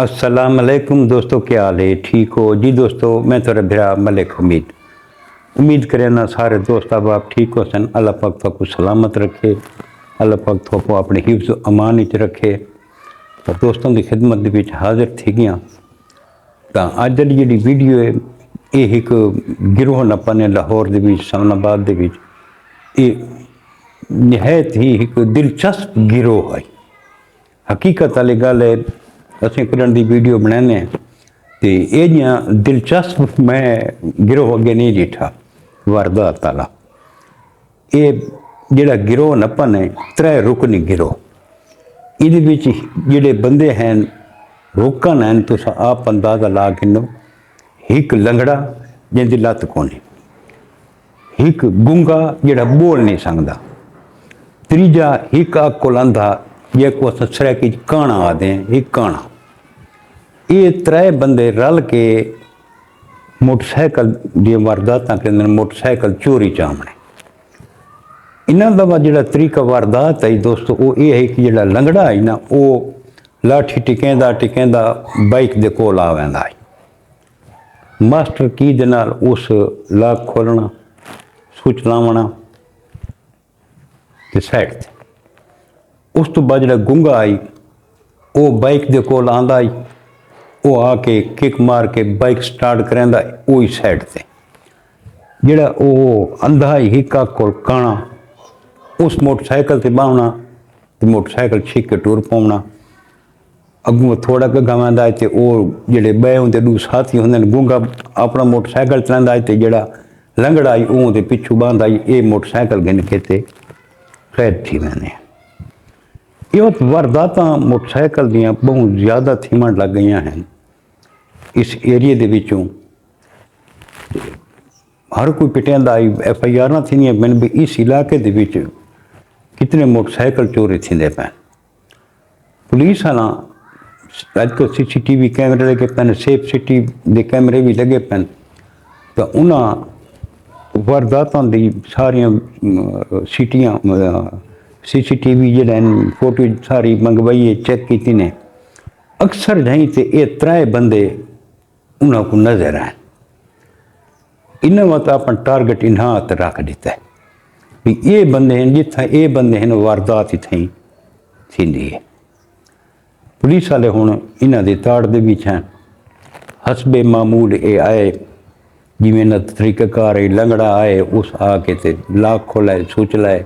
अस्सलाम वालेकुम दोस्तों, क्या हाल है? ठीक हो जी दोस्तों? मैं थोड़ा भरा मलिक उम्मीद करें ना सारे दोस्त अब आप ठीक हो सन। अल्लाह पाक थोको सलामत रखे, अल्लाह पाक थोको अपने हिफ्ज़ अमान विच रखे। तो दोस्तों की खिदमत विच हाजिर थी गया। तो अज वाली जी वीडियो है ये एक गिरोह नपा ने लाहौर दे विच इस्लामाबाद दे विच ये निहायत ही एक दिलचस्प गिरोह है। हकीकत वाली गल है, असीं करन दी वीडियो बनाने तो ये दिलचस्प मैं गिरोह अगे नहीं डिठा वारदात वाला। ये जिहड़ा गिरोह नपन है त्रै रुकनी गिरोह। ये जिहड़े बंदे हैं रुकन हैं तुस आप अंदाजा ला किनो। एक लंगड़ा जिंदी लत्त कोनी, एक गुंगा जिहड़ा बोल नहीं सकदा, तीजा एक अख कोल अंधा जिसको अस सरैकी काणा आखते हैं, एक काणा। ये त्रै बंदे रल के मोटरसाइकिल दी वारदातां करदे, मोटरसाइकिल चोरी चामने। इन्हां दा जिहड़ा तरीका वारदात है दोस्तों वो ये है कि जिहड़ा लंगड़ा है ना वो लाठी टिकेंदा टिकेंदा बाइक दे कोल आ वैंदा है। मास्टर की दे नाल उस लाक खोलना, सुच लावना ते साइड ते। उस तो बाद जिहड़ा गुंगा आई वो बाइक दे कोल आंदा आई, वो आके किक मार के बाइक स्टार्ट करेंदा वही साइड ते। जिहड़ा वो अंधा हिक्का कोल काणा उस मोटरसाइकिल ते बाहना तो मोटरसाइकिल छिक के टुर पाउना। अगों थोड़ा गगा वैंदा है तो वो जिहड़े बे होंदे दू साथी होंदे गुंगा अपना मोटरसाइकिल चलांदा है तो जिहड़ा लंगड़ा आई उं दे पिछू बांदा आई। ये मोटरसाइकिल गिन के ते कैद थी मैंने। ये वारदातां मोटरसाइकिल दियां बहुत ज़्यादा थीमण लग गई हैं इस एरिए दे विचों। हर कोई पिटियांदा आई, FIR थींदियां पैन भी इस इलाके दे विच कितने मोटरसाइकिल चोरी थींदे पैन। पुलिस वाला अजकल CCTV कैमरे लगे पैन, सेफ सिटी दे कैमरे भी लगे पैन। तो उन्हां वारदातां दी सारियां सीटियां CCTV जिहड़े फोटो सारी मंगवाइए चेक की ने। अक्सर जाई तो ये त्रै बंदे उन्होंने को नजर आए। इन्हें मत अपन टारगेट इन्हां ते रख दिता है भी ये बंदे हैं जिथा ये बंदे हैं वारदात इतें थींदी है। पुलिस वाले हुण इन्हां दी ताड़ दे विच हैं। हसबे मामूल ये आए जिवें इन्हां दा तरीकाकार है। लंगड़ा आए उस आके ते लाक खोलाए, सुच लाए,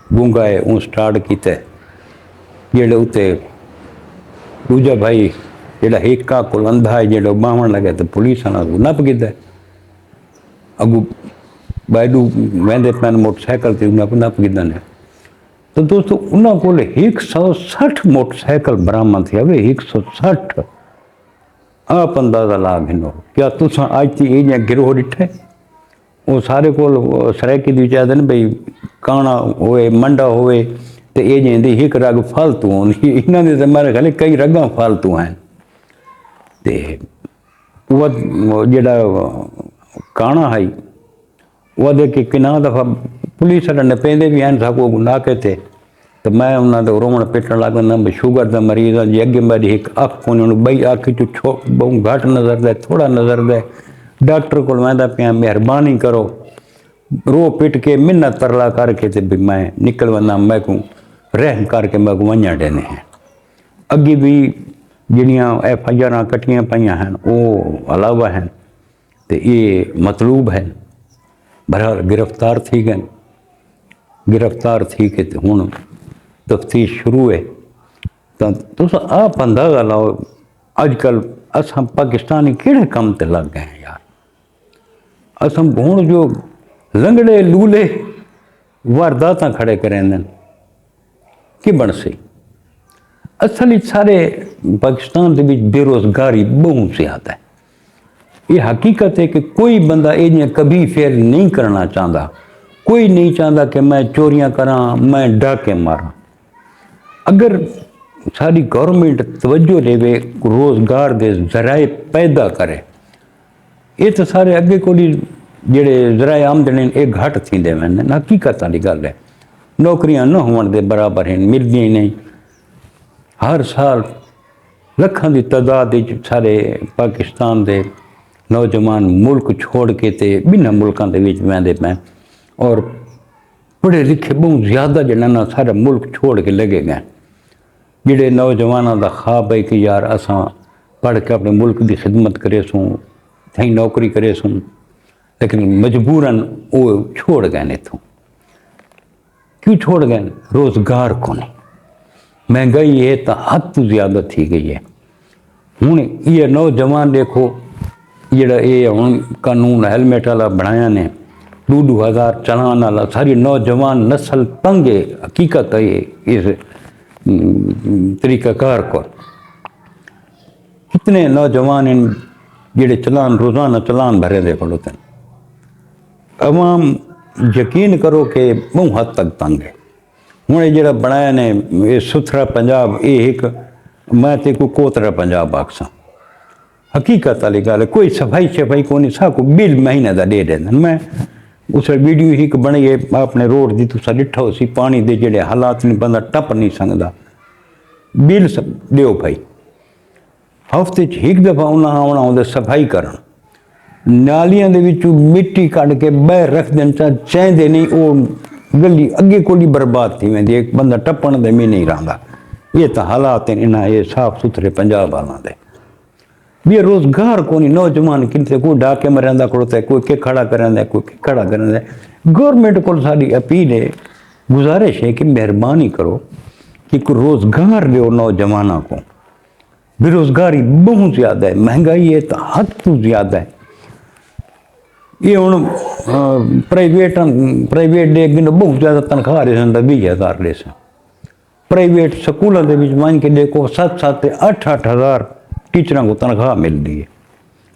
गुंगा है उं स्टार्ट किया। जेड़े उत्ते दूजा भाई जेड़ा हिक्का कोल अंधा है जेड़ा बाहन लगे तो पुलिस वाला नप गिदा। अगू बायडू वेंदे पैन मोटरसाइकिल से नप गिदा ने। तो दोस्तों उन्होंने को 160 मोटरसाइकिल बरामद थे। 160 आप अंदाजा ला गिनो। क्या तुस अज ती ये गिरोह डिठे? वो सारे को सरैकी दी चाहते हैं बई काणा होए मंडा होए तो ये जी एक रग फालतू आँदी। इन्होंने तो मेरे ख्याल कई रगां फालतू हैं। तो वह जिहड़ा काणा है वह कि किना दफ़ा पुलिस वाले नपेंदे भी हैं साको नाके ते। तो मैं उन्होंने रोवण पिटन लग पैंदा भी शुगर का मरीज़ है जी। अगे मेरी एक अख कोनी, बई अख चो बहुत घट नज़र दे, थोड़ा नज़र दे। डॉक्टर को वैंदा पिया, मेहरबानी करो। रो पिट के मिन्नत तरला करके ते भी मैं निकल वना, मैं को रहम करके मैं को वंजा देने हैं। अगे भी जिहड़ियां FIR कट्टियां पाइयां हैं वो अलावा हैं तो ये मतलूब है। बहरहाल गिरफ्तार थी गए। गिरफ्तार थी के ते हुण तफ्तीश शुरू है। तो तुस आप अंदाजा लाओ अजकल असां पाकिस्तानी किहड़े कम ते लग गए हैं यार। असां हुण जो लंगड़े लूले वारदातां खड़े करेंदे कि बन सी। असल सारे पाकिस्तान के विच बेरोजगारी बहुत ज़्यादा है। ये हकीकत है कि कोई बंदा ये कभी फेल नहीं करना चाहता। कोई नहीं चाहता कि मैं चोरियां करा, मैं डाके मारा। अगर सारी गवर्नमेंट तवज्जो लेवे, रोज़गार के जराए पैदा करे, ये तो सारे अगे को जेड़े जराए आमदनी ये घट थींदे वञनि। हकीकत वाली गल है। नौकरियां न होने के बराबर हैं, मिलदियां ही नहीं। हर साल ਲੱਖਾਂ ਦੀ ਤਾਦਾਦ ਵਿੱਚ ਸਾਰੇ ਪਾਕਿਸਤਾਨ ਦੇ ਨੌਜਵਾਨ ਮੁਲਕ ਛੋੜ ਕੇ ਤੇ ਬਿਨਾਂ ਮੁਲਕਾਂ ਦੇ ਵਿੱਚ ਵਹਿੰਦੇ ਪਏ ਔਰ ਪੜ੍ਹੇ ਲਿਖੇ ਬਹੁਤ ਜ਼ਿਆਦਾ ਜਿਹਨਾਂ ਨਾਲ ਸਾਰਾ ਮੁਲਕ ਛੋੜ ਕੇ ਲੱਗੇ ਗਏ ਜਿਹੜੇ ਨੌਜਵਾਨਾਂ ਦਾ ਖਾਬ ਹੈ ਕਿ ਯਾਰ ਅਸਾਂ ਪੜ੍ਹ ਕੇ ਆਪਣੇ ਮੁਲਕ ਦੀ ਖਿਦਮਤ करे सूं थी नौकरी करे सूं लेकिन मजबूरन वो छोड़ गए इतों क्यों छोड़ गए रोज़गार को नहीं महंगाई है तो हद तो ज़्यादा थी गई है हूँ ये नौजवान देखो जोड़ा ये हूँ कानून हेलमेट वाला बनाया ने 2-2 हज़ार चलान वाला सारी नौजवान नस्ल तंग है हकीकत है इस तरीक़ाकार को कितने नौजवान इन जेड़े चलान रोज़ाना चलान भरे दे खड़ोते हैं अवाम यकीन करो कि बहुत हद तक तंग है हूँ जो बनाया ने ये सुथरा पंजाब ये एक मैं तो कोई कोतरा पंजाब आखसा हकीकत वाली गल है कोई सफाई शफाई को नहीं सा को बिल महीने का दे दें मैं उस वीडियो ही बनी है अपने रोड की तुसा डिठा सी पानी के जोड़े हालात नहीं बंदा टप नहीं सकता बिल दो भाई हफ्ते एक दफ़ा उन्हें आना आते सफाई कर नालियां दे विचों मिट्टी कढ़ के बह रख देन चाहते नहीं वो गली अगे को बर्बाद थी वेंदी एक बंदा टप्पण दे भी नहीं रहा ये तो हालात इन्हें ये साफ सुथरे पंजाब वालों दे भी रोज़गार को नहीं नौजवान कितने कोई डाके में रहा खड़ोता है कोई के खड़ा कर कोई के खड़ा कर गवर्नमेंट को सारी अपील है गुजारिश है कि मेहरबानी करो कि कोई रोज़गार दो नौजवानों को बेरोज़गारी बहुत ज़्यादा है महंगाई है तो हद तो ज़्यादा है ये हूँ प्राइवेट दे बहुत ज़्यादा तनख्वाह रहे 20,000 ले से प्राइवेट स्कूलों के मान के देखो 7-8 हज़ार टीचर को तनख्वाह मिलती है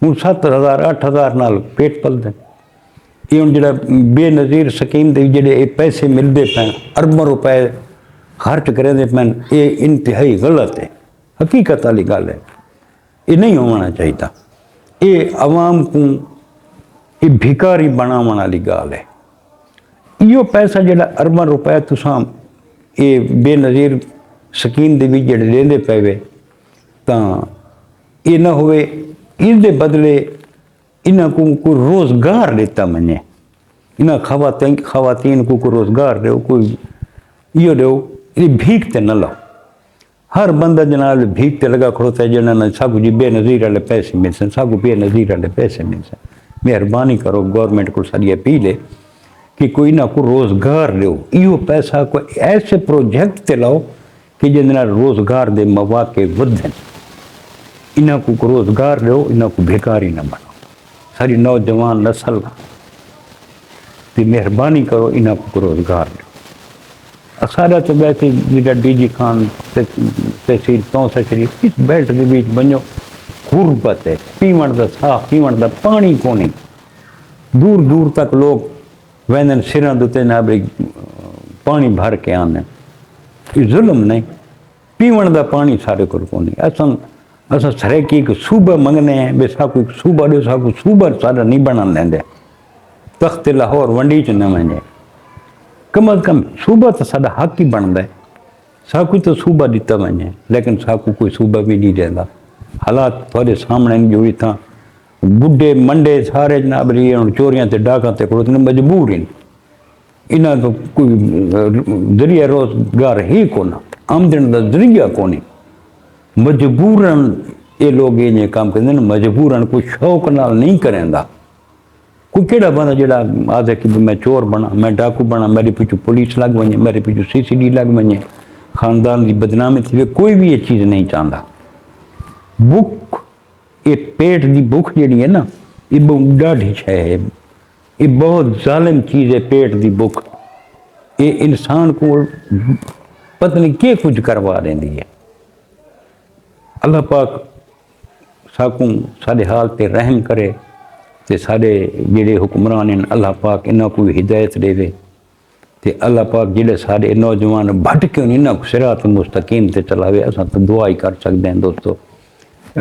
हूँ 7,000-8,000 नाल पेट पलते ये हूँ जो बेनज़ीर स्कीम के जोड़े पैसे मिलते पे अरबों रुपए खर्च करेंदे पे ये इंतहाई गलत है हकीकत वाली गल है ये नहीं होना चाहिए ये आवाम को ये भिकारी बनाने वाली गल है यो पैसा जो अरबों रुपए तुसां ये बेनज़ीर स्कीम के भी जोड़े लेंदे पे तो ये ना होवे इस बदले इन्हों को कोई रोज़गार देता मने इन्हें खवातीन को कोई रोज़गार दो कोई यो दो ये भीख ते न लो हर बंदा जनाब भीख ते लगा खड़ोता है जिन्होंने सब जी बेनज़ीर वाले पैसे मिल सन सब बेनज़ीर वाले पैसे मिल सन मेहरबानी करो गवर्नमेंट को सारी अपील है कि कोई ना कोई रोज़गार दो यो पैसा कोई ऐसे प्रोजेक्ट ते लाओ कि जिन्हें रोज़गार दे मौके वधन इन्हों को रोज़गार दो इन्हों को भिखारी न बनाओ सारी नौजवान नस्ल की मेहरबानी करो इन्हों को रोज़गार दो सारा तो वैसे जो DG खान तहसील 64 शरीफ इस बेल्ट के बीच बनो गुरबत है पीवन का साफ पीवन का पानी को नहीं दूर दूर तक लोग वहन सिरों दुते ना भाई पानी भर के आने ये जुल्म नहीं पीवन का पानी सारे को नहीं असा सरेकी एक सूबा मंगने हैं बे साकू सूबा दो साकू सूबा सारा नहीं बना देंगे तख्त लाहौर वंडी च न वने कम अज कम सूबा तो साडा हक ही बनता है साकू तो सूबा दिता वने लेकिन साकू कोई सूबा भी नहीं देता हालात थोड़े सामने जो इतना बुढ़े मंडे सारे जनाब चोरियां ते डाकां ते खड़ोते मजबूर इन इन्हां तो कोई जरिया रोज़गार ही कोना आमदन का जरिया कोनी मजबूरन ये लोग ये काम करते हैं मजबूरन कोई शौक नाल नहीं करेंदा कोई केड़ा बंदा जो आदे कि मैं चोर बना मैं डाकू बना मेरे पीछू पुलिस लग वने मेरे पीछू CCD लग वने खानदान की बदनामी थी कोई भी ये चीज़ नहीं चाहता भुख ये पेट की भुख जी है ना ये बहुत डाढ़ी शय है ये बहुत जालिम चीज़ है पेट की भुख ये इंसान को पता नहीं क्या कुछ करवा देती है अल्लाह पाक साकू साढ़े हाल पे रहम करे ते साढ़े जेड़े हुक्मरान हैं अल्लाह पाक इन्हों को हिदायत देवे ते अल्लाह पाक जेड़े साढ़े नौजवान भटके इन्हों को सिरात मुस्तकीम ते चलावे असां तो दुआ ही कर सकते हैं दोस्तों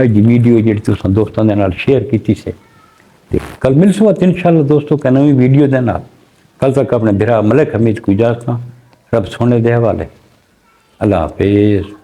अज वीडियो जी तुसां दोस्तों के नाल शेयर की से कल मिलसूँ इंशाअल्लाह दोस्तों का नवी वीडियो के नाल कल तक अपने बिरा मलिक हमीद को इजाजत रब सोने दे हवाले अल्लाह हाफिज़।